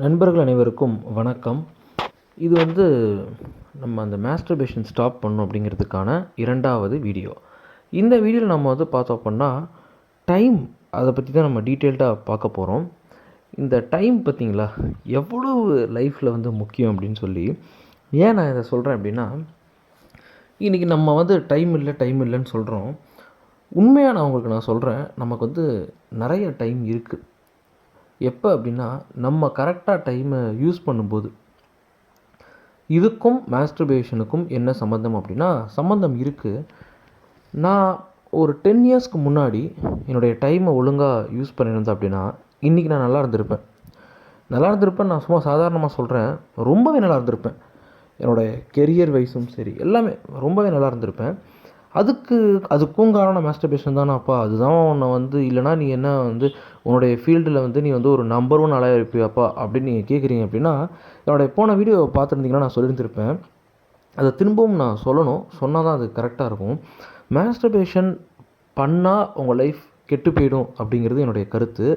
நண்பர்கள் அனைவருக்கும் வணக்கம். இது நம்ம அந்த மாஸ்டர்பேஷன் ஸ்டாப் பண்ணணும் அப்படிங்கிறதுக்கான 2வது வீடியோ. இந்த வீடியோவில் நம்ம பார்த்தோம் அப்படின்னா டைம் அதை பற்றி தான் நம்ம டீட்டெயில்டாக பார்க்க போகிறோம். இந்த டைம் பார்த்திங்களா எவ்வளவு லைஃப்பில் முக்கியம் அப்படின்னு சொல்லி ஏன் நான் இதை சொல்கிறேன் அப்படின்னா, இன்றைக்கி நம்ம டைம் இல்லைன்னு சொல்கிறோம். உண்மையாக நான் உங்களுக்கு நான் சொல்கிறேன், நமக்கு நிறைய டைம் இருக்குது. எப்போ அப்படின்னா நம்ம கரெக்டாக டைமை யூஸ் பண்ணும்போது. இதுக்கும் மாஸ்டர்பேஷனுக்கும் என்ன சம்மந்தம் அப்படின்னா, சம்மந்தம் இருக்குது. நான் ஒரு 10 இயர்ஸ்க்கு முன்னாடி என்னுடைய டைமை ஒழுங்காக யூஸ் பண்ணியிருந்தேன் அப்படின்னா இன்றைக்கி நான் நல்லா இருந்திருப்பேன். நான் சும்மா சாதாரணமாக சொல்கிறேன், ரொம்பவே நல்லா இருந்திருப்பேன். என்னோடய கெரியர் வைஸும் சரி எல்லாமே ரொம்பவே நல்லா இருந்திருப்பேன். அதுக்கும் காரணம் மாஸ்டர்பேஷன் தானாப்பா, அதுதான் உன்னை இல்லைனா நீ என்ன உன்னுடைய ஃபீல்டில் நீ ஒரு நம்பர் 1 ஆளாக இருப்பியாப்பா அப்படின்னு நீங்கள் கேட்குறீங்க அப்படின்னா, என்னுடைய போன வீடியோ பார்த்துருந்தீங்கன்னா நான் சொல்லியிருந்திருப்பேன். அதை திரும்பவும் நான் சொன்னால் தான் அது கரெக்டாக இருக்கும். மாஸ்டர்பேஷன் பண்ணால் உங்கள் லைஃப் கெட்டு போயிடும் அப்படிங்கிறது என்னுடைய கருத்து.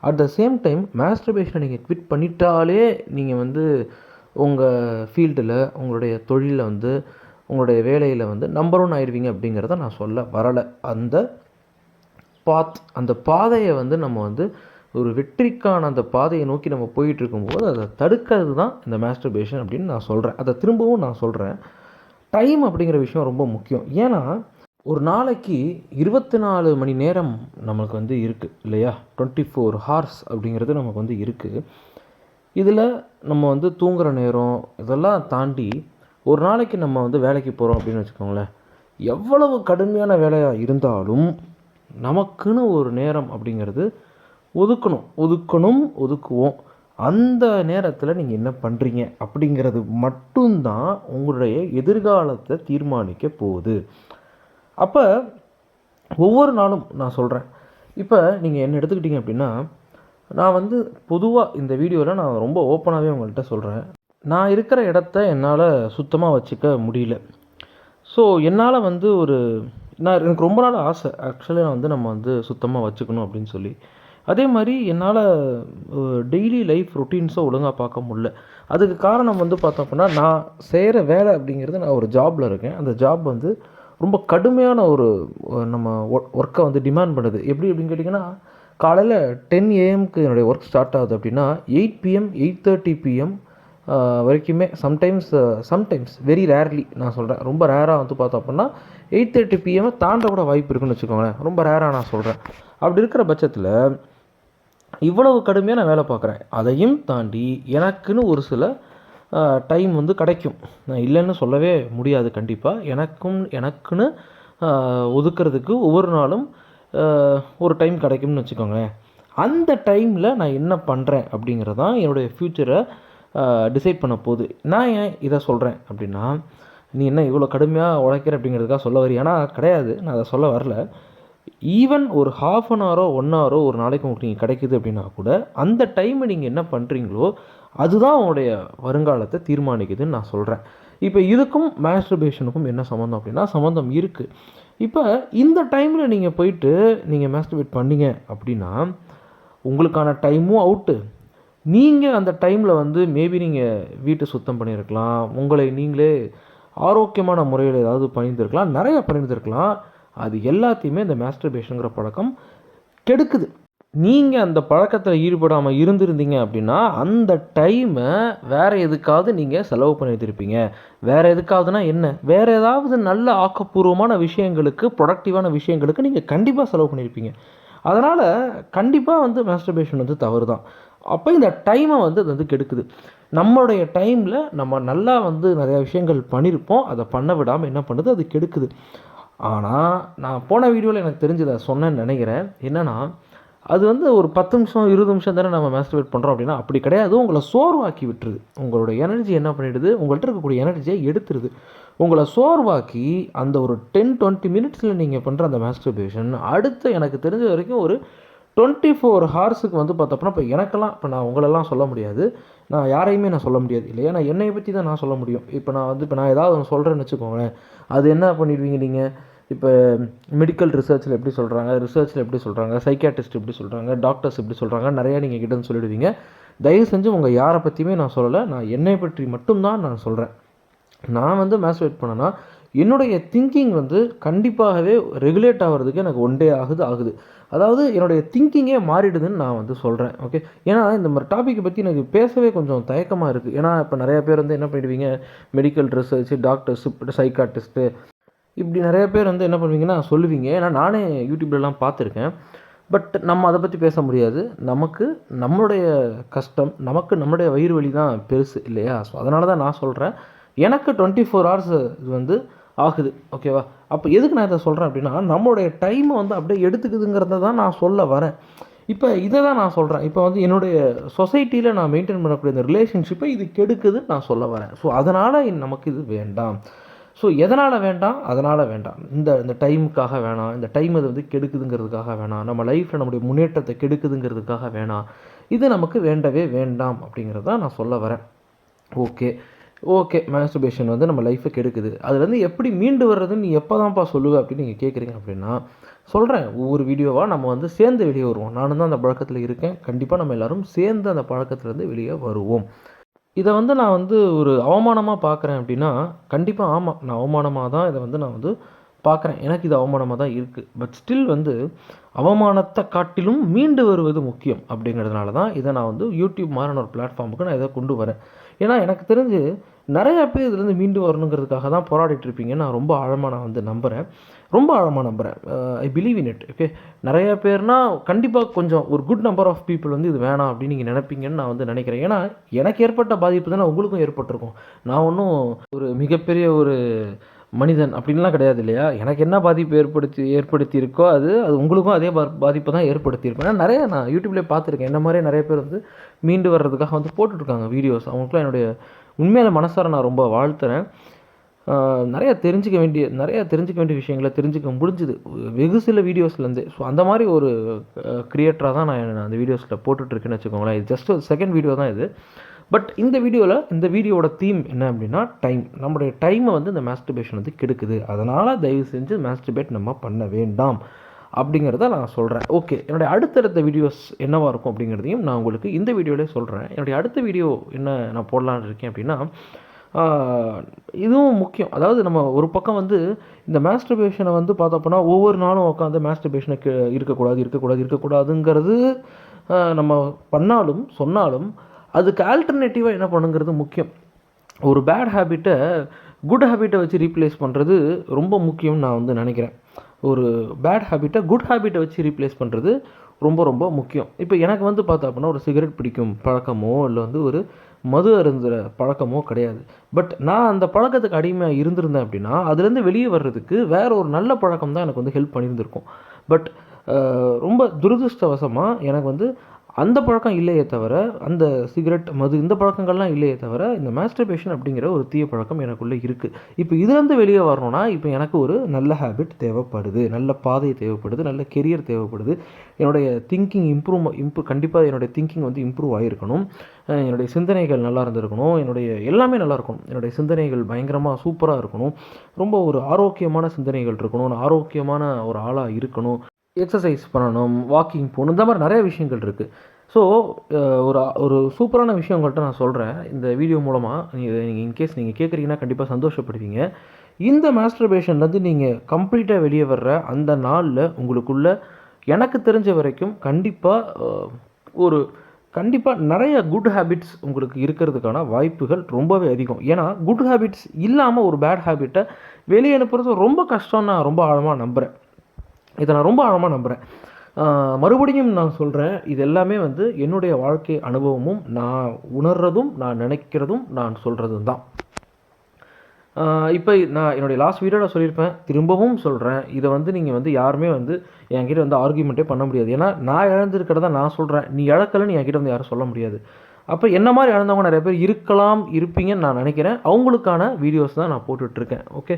அட் த சேம் டைம் மாஸ்டர்பேஷனை நீங்கள் குவிட் பண்ணிட்டாலே நீங்கள் உங்கள் ஃபீல்டில் உங்களுடைய தொழிலில் உங்களுடைய வேலையில் நம்பர் 1 ஆயிடுவீங்க அப்படிங்கிறத நான் சொல்ல வரலை. அந்த பாதையை நம்ம ஒரு வெற்றிக்கான அந்த பாதையை நோக்கி நம்ம போயிட்டு இருக்கும்போது அதை தடுக்கிறது தான் இந்த மாஸ்டர்பேஷன் அப்படின்னு நான் சொல்கிறேன். அதை திரும்பவும் நான் சொல்கிறேன், டைம் அப்படிங்கிற விஷயம் ரொம்ப முக்கியம். ஏன்னா ஒரு நாளைக்கு 24 மணி நேரம் நமக்கு இருக்குது இல்லையா? 24 ஹார்ஸ் அப்படிங்கிறது நமக்கு இருக்குது. இதில் நம்ம தூங்குகிற நேரம் இதெல்லாம் தாண்டி ஒரு நாளைக்கு நம்ம வேலைக்கு போகிறோம் அப்படின்னு வச்சுக்கோங்களேன், எவ்வளவு கடுமையான வேலையாக இருந்தாலும் நமக்குன்னு ஒரு நேரம் அப்படிங்கிறது ஒதுக்குவோம். அந்த நேரத்தில் நீங்கள் என்ன பண்ணுறீங்க அப்படிங்கிறது மட்டும்தான் உங்களுடைய எதிர்காலத்தை தீர்மானிக்க போகுது. அப்போ ஒவ்வொரு நாளும் நான் சொல்கிறேன், இப்போ நீங்கள் என்ன எடுத்துக்கிட்டீங்க அப்படின்னா, நான் பொதுவாக இந்த வீடியோவில் நான் ரொம்ப ஓப்பனாகவே உங்கள்கிட்ட சொல்கிறேன், நான் இருக்கிற இடத்த என்னால் சுத்தமாக வச்சுக்க முடியல. ஸோ என்னால் எனக்கு ரொம்ப நாள் ஆசை ஆக்சுவலி நம்ம சுத்தமாக வச்சுக்கணும் அப்படின்னு சொல்லி. அதே மாதிரி என்னால் டெய்லி லைஃப் ரொட்டீன்ஸை ஒழுங்காக பார்க்க முடியல. அதுக்கு காரணம் பார்த்தோம் அப்படின்னா, நான் செய்கிற வேலை அப்படிங்கிறது, நான் ஒரு ஜாபில் இருக்கேன். அந்த ஜாப் ரொம்ப கடுமையான நம்ம ஒர்க்கை டிமாண்ட் பண்ணுது. எப்படி அப்படின்னு கேட்டிங்கன்னா, காலையில் 10 AM என்னுடைய ஒர்க் ஸ்டார்ட் ஆகுது அப்படின்னா 8 PM 8:30 PM வரைக்குமே சம்டைம்ஸ் வெரி ரேர்லி நான் சொல்கிறேன், ரொம்ப ரேராக பார்த்தோம் அப்படின்னா 8:30 PM தாண்ட கூட வாய்ப்பு இருக்குன்னு வச்சுக்கோங்களேன். ரொம்ப ரேராக நான் சொல்கிறேன். அப்படி இருக்கிற பட்சத்தில் இவ்வளவு கடுமையாக நான் வேலை பார்க்குறேன். அதையும் தாண்டி எனக்குன்னு ஒரு சில டைம் கிடைக்கும். நான் இல்லைன்னு சொல்லவே முடியாது. கண்டிப்பாக எனக்குன்னு ஒதுக்கிறதுக்கு ஒவ்வொரு நாளும் ஒரு டைம் கிடைக்கும்னு வச்சுக்கோங்களேன். அந்த டைமில் நான் என்ன பண்ணுறேன் அப்படிங்கிறதான் என்னுடைய ஃப்யூச்சரை டிசைட் பண்ண போகுது. நான் ஏன் இதை சொல்கிறேன் அப்படின்னா, நீ என்ன இவ்வளோ கடுமையாக உழைக்கிற அப்படிங்கிறதுக்காக சொல்ல வரியானா கிடையாது, நான் அதை சொல்ல வரல. ஈவன் ஒரு 1/2 hour 1 hour ஒரு நாளைக்கு உங்களுக்கு நீங்கள் கிடைக்குது அப்படின்னா கூட அந்த டைமை நீங்கள் என்ன பண்ணுறீங்களோ அதுதான் உங்களுடைய வருங்காலத்தை தீர்மானிக்குதுன்னு நான் சொல்கிறேன். இப்போ இதுக்கும் மாஸ்டர்பேஷனுக்கும் என்ன சம்மந்தம் அப்படின்னா, சம்மந்தம் இருக்குது. இப்போ இந்த டைமில் நீங்கள் போயிட்டு நீங்கள் மாஸ்டர்பேட் பண்ணீங்க அப்படின்னா உங்களுக்கான டைமும் அவுட்டு. நீங்கள் அந்த டைமில் மேபி நீங்கள் வீட்டை சுத்தம் பண்ணியிருக்கலாம், உங்களை நீங்களே ஆரோக்கியமான முறையில் ஏதாவது பண்ணியிருந்திருக்கலாம், நிறைய பண்ணியிருந்திருக்கலாம். அது எல்லாத்தையுமே இந்த மாஸ்டர்பேஷனுங்கிற பழக்கம் கெடுக்குது. நீங்கள் அந்த பழக்கத்தில் ஈடுபடாமல் இருந்திருந்தீங்க அப்படின்னா அந்த டைமை வேறு எதுக்காவது நீங்கள் செலவு பண்ணியிருப்பீங்க. வேறு எதுக்காவதுனா என்ன, வேறு ஏதாவது நல்ல ஆக்கப்பூர்வமான விஷயங்களுக்கு, ப்ரொடக்டிவான விஷயங்களுக்கு நீங்கள் கண்டிப்பாக செலவு பண்ணியிருப்பீங்க. அதனால் கண்டிப்பாக மாஸ்டர்பேஷன் தவறு தான். அப்போ இந்த டைமை அது கெடுக்குது. நம்மளுடைய டைமில் நம்ம நல்லா நிறையா விஷயங்கள் பண்ணியிருப்போம், அதை பண்ண விடாமல் என்ன பண்ணுது, அது கெடுக்குது. ஆனால் நான் போன வீடியோவில் எனக்கு தெரிஞ்சதை சொன்னேன்னு நினைக்கிறேன். என்னென்னா, அது ஒரு 10 நிமிஷம் 20 நிமிஷம் தானே நம்ம மாஸ்டர்பேட் பண்ணுறோம் அப்படின்னா அப்படி கிடையாது. உங்களை சோர்வாக்கி விட்டுருது. உங்களோட எனர்ஜி என்ன பண்ணிடுது, உங்கள்கிட்ட இருக்கக்கூடிய எனர்ஜியை எடுத்துருது. உங்களை சோர்வாக்கி அந்த ஒரு 10-20 மினிட்ஸில் நீங்கள் பண்ணுற அந்த மாஸ்டர்பேஷன் அடுத்து எனக்கு தெரிஞ்ச வரைக்கும் ஒரு 24 ஹார்ஸுக்கு பார்த்தோம்னா, இப்போ நான் உங்களெல்லாம் சொல்ல முடியாது, நான் யாரையுமே நான் சொல்ல முடியாது இல்லையா? நான் என்னை பற்றி தான் நான் சொல்ல முடியும். இப்போ நான் ஏதாவது ஒன்று சொல்கிறேன்னு வச்சுக்கோங்களேன், அது என்ன பண்ணிடுவீங்க நீங்கள்? இப்போ மெடிக்கல் ரிசர்ச்சில் எப்படி சொல்கிறாங்க, சைக்கியாட்ரிஸ்ட் எப்படி சொல்கிறாங்க, டாக்டர்ஸ் எப்படி சொல்கிறாங்க, நிறையா நீங்கள் கிட்டேருந்து சொல்லிடுவீங்க. தயவு செஞ்சு உங்கள் யாரை பற்றியுமே நான் சொல்லலை, நான் என்னை பற்றி மட்டும்தான் நான் சொல்கிறேன். நான் வந்து மாஸ்டர்பேட் பண்ணேன்னா என்னுடைய திங்கிங் வந்து கண்டிப்பாகவே ரெகுலேட் ஆகிறதுக்கு எனக்கு 1 டே ஆகுது. அதாவது என்னுடைய திங்கிங்கே மாறிடுதுன்னு நான் வந்து சொல்கிறேன். ஓகே, ஏன்னா இந்த மாதிரி டாப்பிக்கை பற்றி எனக்கு பேசவே கொஞ்சம் தயக்கமாக இருக்குது. ஏன்னா இப்போ நிறையா பேர் வந்து என்ன பண்ணிடுவீங்க, மெடிக்கல் ரிசர்ச், டாக்டர்ஸ், சைக்காட்டிஸ்ட்டு, இப்படி நிறைய பேர் வந்து என்ன பண்ணுவீங்கன்னா சொல்லுவீங்க. ஏன்னா நானே யூடியூப்லலாம் பார்த்துருக்கேன். பட் நம்ம அதை பற்றி பேச முடியாது. நமக்கு நம்மளுடைய கஷ்டம், நமக்கு நம்மளுடைய வயிறு வலி தான் பெருசு இல்லையா? ஸோ அதனால தான் நான் சொல்கிறேன். எனக்கு 24 ஹவர்ஸ் இது வந்து ஆகுது. ஓகேவா? அப்போ எதுக்கு நான் இதை சொல்கிறேன் அப்படின்னா, நம்மளுடைய டைமை வந்து அப்படியே எடுத்துக்குதுங்கிறத தான் நான் சொல்ல வரேன். இப்போ இதை தான் நான் சொல்கிறேன். இப்போ வந்து என்னுடைய சொசைட்டியில் நான் மெயின்டைன் பண்ணக்கூடிய இந்த ரிலேஷன்ஷிப்பை இது கெடுக்குதுன்னு நான் சொல்ல வரேன். ஸோ அதனால் நமக்கு இது வேண்டாம். ஸோ எதனால் வேண்டாம்? அதனால் வேண்டாம். இந்த டைமுக்காக வேணாம், இந்த டைம் அது வந்து கெடுக்குதுங்கிறதுக்காக வேணாம், நம்ம லைஃப்பில் நம்முடைய முன்னேற்றத்தை கெடுக்குதுங்கிறதுக்காக வேணாம், இது நமக்கு வேண்டவே வேண்டாம் அப்படிங்கிறது தான் நான் சொல்ல வரேன். ஓகே, மாஸ்டர்பேஷன் வந்து நம்ம லைஃப்பை கெடுக்குது, அதுலேருந்து எப்படி மீண்டு வர்றதுன்னு நீ எப்போ தான்ப்பா சொல்லுவ அப்படின்னு நீங்கள் கேட்குறீங்க அப்படின்னா, சொல்கிறேன். ஒவ்வொரு வீடியோவாக நம்ம வந்து சேர்ந்து வெளியே வருவோம். நானும் தான் அந்த பழக்கத்தில் இருக்கேன். கண்டிப்பாக நம்ம எல்லோரும் சேர்ந்து அந்த பழக்கத்துலேருந்து வெளியே வருவோம். இதை வந்து நான் வந்து ஒரு அவமானமாக பார்க்குறேன் அப்படின்னா, கண்டிப்பாக ஆமாம், நான் அவமானமாக தான் இதை வந்து நான் வந்து பார்க்குறேன். எனக்கு இது அவமானமாக தான் இருக்குது. பட் ஸ்டில் வந்து அவமானத்தை காட்டிலும் மீண்டு வருவது முக்கியம் அப்படிங்கிறதுனால தான் இதை நான் வந்து யூடியூப் மாதிரியான ஒரு பிளாட்ஃபார்முக்கு நான் இதை கொண்டு வரேன். ஏன்னா எனக்கு தெரிஞ்சு நிறையா பேர் இதுலேருந்து மீண்டு வரணுங்கிறதுக்காக தான் போராடிட்டுருப்பீங்கன்னு நான் ரொம்ப ஆழமாக நான் வந்து நம்புகிறேன். ரொம்ப ஆழமாக நம்புகிறேன். I believe in it. Okay, நிறையா பேர்னால் கண்டிப்பாக கொஞ்சம் ஒரு குட் நம்பர் ஆஃப் பீப்புள் வந்து இது வேணாம் அப்படின்னு நீங்கள் நினைப்பீங்கன்னு நான் வந்து நினைக்கிறேன். ஏன்னா எனக்கு ஏற்பட்ட பாதிப்பு தானே உங்களுக்கும் ஏற்பட்டிருக்கும். நான் ஒன்றும் ஒரு மிகப்பெரிய ஒரு மனிதன் அப்படின்லாம் கிடையாது இல்லையா? எனக்கு என்ன பாதிப்பு ஏற்படுத்தியிருக்கோ அது உங்களுக்கும் அதே பாதிப்பு தான் ஏற்படுத்தியிருக்கும். ஏன்னா நிறைய நான் யூடியூப்லேயே பார்த்துருக்கேன். என்ன மாதிரியே நிறைய பேர் வந்து மீண்டு வர்றதுக்காக வந்து போட்டுட்ருக்காங்க வீடியோஸ். அவங்களுக்குலாம் என்னுடைய உண்மையில மனசார நான் ரொம்ப வாழ்த்துறேன். நிறையா தெரிஞ்சுக்க வேண்டிய விஷயங்களை தெரிஞ்சுக்க முடிஞ்சுது வெகு சில வீடியோஸ்லேருந்து. ஸோ அந்த மாதிரி ஒரு க்ரியேட்டராக தான் நான் அந்த வீடியோஸில் போட்டுட்ருக்கேன்னு வச்சுக்கோங்களேன். இது ஜஸ்ட் ஒரு செகண்ட் வீடியோ தான் இது. பட் இந்த வீடியோவோட தீம் என்ன அப்படின்னா டைம். நம்மளுடைய டைமை வந்து இந்த மாஸ்டர்பேஷன் வந்து கெடுக்குது. அதனால் தயவு செஞ்சு மாஸ்டர்பேட் நம்ம பண்ண வேண்டாம் அப்படிங்கிறத நான் சொல்கிறேன். ஓகே, என்னுடைய அடுத்தடுத்த வீடியோஸ் என்னவாக இருக்கும் அப்படிங்கிறதையும் நான் உங்களுக்கு இந்த வீடியோவிலே சொல்கிறேன். என்னுடைய அடுத்த வீடியோ என்ன நான் போடலான்னு இருக்கேன் அப்படின்னா, இதுவும் முக்கியம். அதாவது நம்ம ஒரு பக்கம் வந்து இந்த மாஸ்டர்பேஷனை வந்து பார்த்தோம்னா ஒவ்வொரு நாளும் உட்காந்து மாஸ்டர்பேஷனை இருக்கக்கூடாதுங்கிறது நம்ம பண்ணாலும் சொன்னாலும் அதுக்கு ஆல்டர்னேட்டிவாக என்ன பண்ணுங்கிறது முக்கியம். ஒரு பேட் ஹேபிட்டை குட் ஹேபிட்டை வச்சு ரீப்ளேஸ் பண்ணுறது ரொம்ப முக்கியம்னு நான் வந்து நினைக்கிறேன். ஒரு பேட் ஹேபிட்டை குட் ஹேபிட்டை வச்சு ரீப்ளேஸ் பண்ணுறது ரொம்ப ரொம்ப முக்கியம். இப்போ எனக்கு வந்து பார்த்தா அப்படின்னா ஒரு சிகரெட் பிடிக்கும் பழக்கமோ இல்லை வந்து ஒரு மது அருந்துகிற பழக்கமோ கிடையாது. பட் நான் அந்த பழக்கத்துக்கு அடிமையாக இருந்திருந்தேன் அப்படின்னா அதுலேருந்து வெளியே வர்றதுக்கு வேறு ஒரு நல்ல பழக்கம் தான் எனக்கு வந்து ஹெல்ப் பண்ணியிருந்திருக்கும். பட் ரொம்ப துரதிருஷ்டவசமாக எனக்கு வந்து அந்த பழக்கம் இல்லையே தவிர, அந்த சிகரெட், மது இந்த பழக்கங்கள்லாம் இல்லையே தவிர, இந்த மாஸ்டர்பேஷன் அப்படிங்கிற ஒரு தீய பழக்கம் எனக்குள்ளே இருக்குது. இப்போ இதுலேருந்து வெளியே வரணும்னா இப்போ எனக்கு ஒரு நல்ல ஹேபிட் தேவைப்படுது, நல்ல பாதை தேவைப்படுது, நல்ல கெரியர் தேவைப்படுது. என்னுடைய திங்கிங் கண்டிப்பாக என்னுடைய திங்கிங் வந்து இம்ப்ரூவ் ஆகிருக்கணும். என்னுடைய சிந்தனைகள் நல்லா இருந்திருக்கணும். என்னுடைய எல்லாமே நல்லா இருக்கணும். என்னுடைய சிந்தனைகள் பயங்கரமாக சூப்பராக இருக்கணும். ரொம்ப ஒரு ஆரோக்கியமான சிந்தனைகள் இருக்கணும். ஆரோக்கியமான ஒரு ஆளாக இருக்கணும். எக்ஸசைஸ் பண்ணணும், வாக்கிங் போகணும், இந்த மாதிரி நிறைய விஷயங்கள் இருக்குது. ஸோ ஒரு சூப்பரான விஷயம் உங்கள்கிட்ட நான் சொல்கிறேன் இந்த வீடியோ மூலமாக. நீங்கள் இன்கேஸ் நீங்கள் கேட்குறீங்கன்னா கண்டிப்பாக சந்தோஷப்படுவீங்க. இந்த மாஸ்டர்பேஷன்லேருந்து நீங்கள் கம்ப்ளீட்டாக வெளியே வர்ற அந்த நாளில் உங்களுக்குள்ள எனக்கு தெரிஞ்ச வரைக்கும் கண்டிப்பாக நிறைய குட் ஹேபிட்ஸ் உங்களுக்கு இருக்கிறதுக்கான வாய்ப்புகள் ரொம்பவே அதிகம். ஏன்னா குட் ஹேபிட்ஸ் இல்லாமல் ஒரு பேட் ஹேபிட்டை வெளியே அனுப்புறது ரொம்ப கஷ்டம். நான் ரொம்ப ஆழமாக நம்புகிறேன். இதை நான் ரொம்ப ஆழமாக நம்புகிறேன். மறுபடியும் நான் சொல்கிறேன், இது எல்லாமே வந்து என்னுடைய வாழ்க்கை அனுபவமும் நான் உணர்றதும் நான் நினைக்கிறதும் நான் சொல்கிறதும் தான். இப்போ நான் என்னுடைய லாஸ்ட் வீடியோவில் சொல்லியிருப்பேன், திரும்பவும் சொல்கிறேன். இதை வந்து நீங்கள் வந்து யாருமே வந்து என்கிட்ட வந்து ஆர்கியூமெண்ட்டே பண்ண முடியாது. ஏன்னா நான் இழந்திருக்கிறத நான் சொல்கிறேன், நீ இழக்கலைன்னு என்கிட்ட வந்து யாரும் சொல்ல முடியாது. அப்போ என்ன மாதிரி இழந்தவங்க நிறைய பேர் இருப்பீங்கன்னு நான் நினைக்கிறேன். அவங்களுக்கான வீடியோஸ் தான் நான் போட்டுட்ருக்கேன். ஓகே,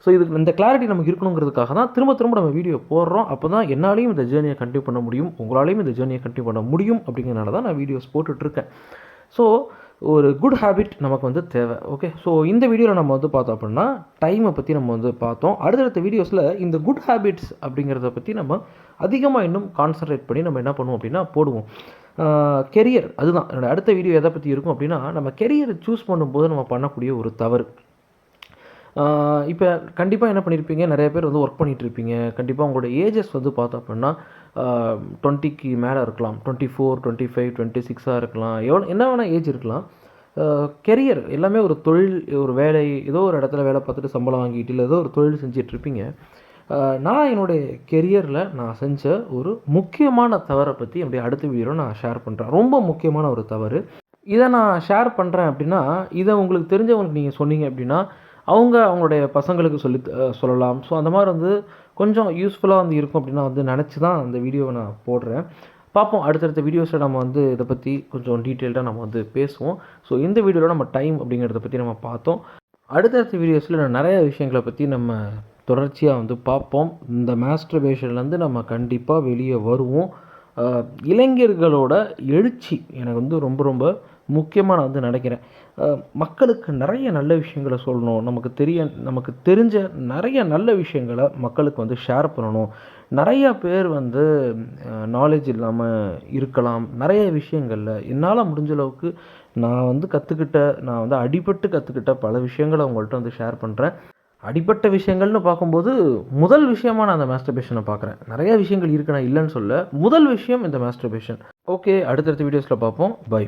ஸோ இதுக்கு இந்த கிளாரிட்டி நமக்கு இருக்கணுங்கிறதுக்காக தான் திரும்ப நம்ம வீடியோ போடுறோம். அப்போ தான் என்னாலையும் இந்த ஜேர்னியை கண்டினியூ பண்ண முடியும், உங்களாலையும் இந்த ஜேர்னியை கண்டினியூ பண்ண முடியும் அப்படிங்கிறனால தான் நான் வீடியோஸ் போட்டுட்ருக்கேன். ஸோ ஒரு குட் ஹேபிட் நமக்கு வந்து தேவை. ஓகே, ஸோ இந்த வீடியோவில் நம்ம வந்து பார்த்தோம் அப்படின்னா டைமை பற்றி நம்ம வந்து பார்த்தோம். அடுத்தடுத்த வீடியோஸில் இந்த குட் ஹேபிட்ஸ் அப்படிங்கிறத பற்றி நம்ம அதிகமாக இன்னும் கான்சன்ட்ரேட் பண்ணி நம்ம என்ன பண்ணுவோம் அப்படின்னா போடுவோம். கெரியர், அதுதான் என்னோடய அடுத்த வீடியோ எதை பற்றி இருக்கும் அப்படின்னா, நம்ம கெரியரை சூஸ் பண்ணும்போது நம்ம பண்ணக்கூடிய ஒரு தவறு. இப்போ கண்டிப்பாக என்ன பண்ணியிருப்பீங்க, நிறைய பேர் வந்து ஒர்க் பண்ணிகிட்ருப்பீங்க. கண்டிப்பாக உங்களோட ஏஜஸ் வந்து பார்த்தோம் அப்படின்னா 20க்கு மேலே இருக்கலாம். 24, 25, 26 இருக்கலாம். என்ன வேணால் ஏஜ் இருக்கலாம். கெரியர் எல்லாமே ஒரு தொழில், ஒரு வேலை, ஏதோ ஒரு இடத்துல வேலை பார்த்துட்டு சம்பளம் வாங்கிட்டு இல்லை ஏதோ ஒரு தொழில் செஞ்சிட்ருப்பீங்க. நான் என்னுடைய கெரியரில் நான் செஞ்ச ஒரு முக்கியமான தவறை பற்றி என்னுடைய அடுத்த வீடியோவில் நான் ஷேர் பண்ணுறேன். ரொம்ப முக்கியமான ஒரு தவறு. இதை நான் ஷேர் பண்ணுறேன் அப்படின்னா, இதை உங்களுக்கு தெரிஞ்சவங்களுக்கு நீங்கள் சொன்னீங்க அப்படின்னா அவங்களுடைய பசங்களுக்கு சொல்லலாம். ஸோ அந்த மாதிரி வந்து கொஞ்சம் யூஸ்ஃபுல்லாக வந்து இருக்கும் அப்படின்னா வந்து நினச்சி தான் அந்த வீடியோவை நான் போடுறேன். பார்ப்போம், அடுத்தடுத்த வீடியோஸில் நம்ம வந்து இதை பற்றி கொஞ்சம் டீட்டெயில்டாக நம்ம வந்து பேசுவோம். ஸோ இந்த வீடியோவில் நம்ம டைம் அப்படிங்கிறத பற்றி நம்ம பார்த்தோம். அடுத்தடுத்த வீடியோஸில் நிறைய விஷயங்களை பற்றி நம்ம தொடர்ச்சியாக வந்து பார்ப்போம். இந்த மாஸ்டர்பேஷன்லேருந்து நம்ம கண்டிப்பாக வெளியே வருவோம். இளைஞர்களோட எழுச்சி எனக்கு வந்து ரொம்ப ரொம்ப முக்கியமாக நான் வந்து நினைக்கிறேன். மக்களுக்கு நிறைய நல்ல விஷயங்களை சொல்லணும். நமக்கு தெரிஞ்ச நிறைய நல்ல விஷயங்களை மக்களுக்கு வந்து ஷேர் பண்ணணும். நிறையா பேர் வந்து நாலேஜ் இல்லாமல் இருக்கலாம். நிறைய விஷயங்களில் என்னால் முடிஞ்ச அளவுக்கு நான் வந்து நான் வந்து அடிபட்டு கற்றுக்கிட்ட பல விஷயங்களை உங்கள்கிட்ட வந்து ஷேர் பண்ணுறேன். அடிப்பட்ட விஷயங்கள்னு பார்க்கும்போது முதல் விஷயமாக நான் அந்த மாஸ்டர்பேஷனை பார்க்குறேன். நிறைய விஷயங்கள் இருக்கு, நான் இல்லைன்னு சொல்ல. முதல் விஷயம் இந்த மாஸ்டர்பேஷன். ஓகே, அடுத்தடுத்த வீடியோஸில் பார்ப்போம். பை.